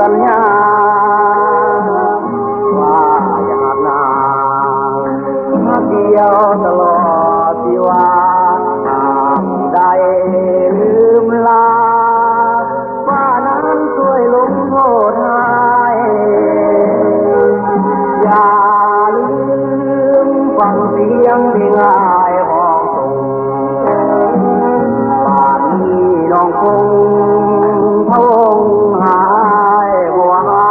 สัญญาว่าอย่าหักนางหักเดียวตลอดชีวาหากได้ลืมลาว่านั้นช่วยลงโทษให้อย่าลืมฟังเสียงที่ง่ายห้องส่งป่านนี้น้องคงพะวงหายบัวหา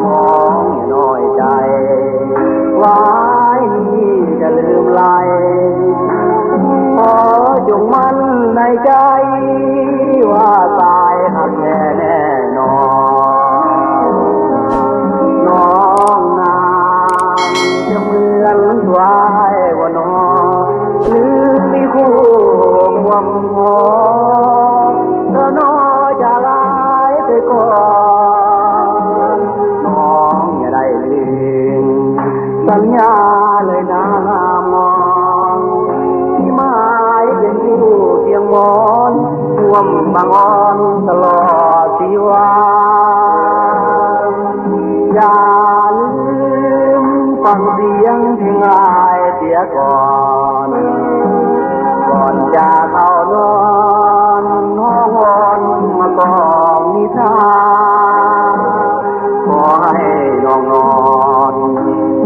มองน้อยใจไว้นี่จะลืมไหลขอจงมั่นในใจว่าตายหักแน่แน่นอนน้องนางจะเหมือนวายว่านอหรือมีคู่ห่วงหอเธอน้อยจะลายไปก่อนน้องอย่าได้ลืมสัญญาเลยนะมองที่หมายเป็นอยู่เพียงมอนห่วมบางอ่อนตลอดชีวาอย่าลืมฟังเสียงที่ง่ายเสียก่อนจะเข้านอนห้องวอนมากองนิทานขอให้น้องนอน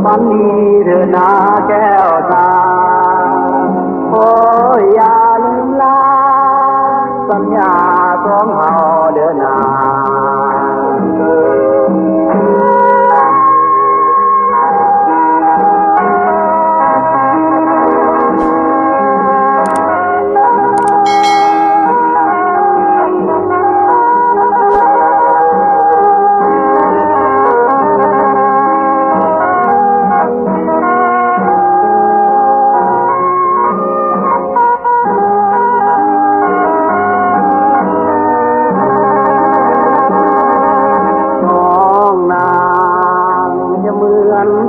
ฝันดีเถิดนาแก้วตาโอ้ยอย่าลืมลาสัญญาของเฮาเด้อนา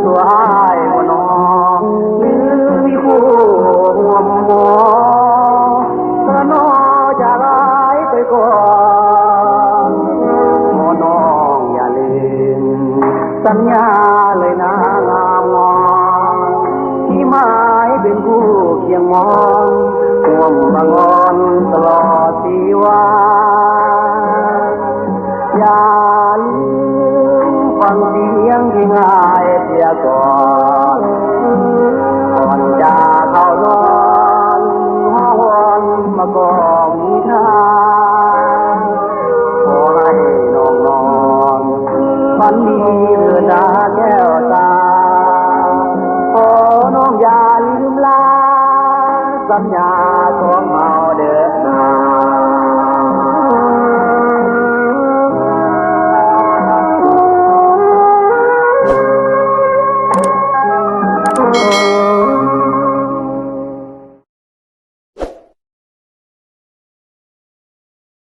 ตัวอ้ายบ่น้องหรือมีคู่ห่วงหมอถ้าน้องจะร้ายไปก่อนขอน้องอย่าลืมสัญญาเลยนะงามมองที่หมายเป็นคู่เคียงมองห่วงบางอ่อนตลอดชีวาอย่า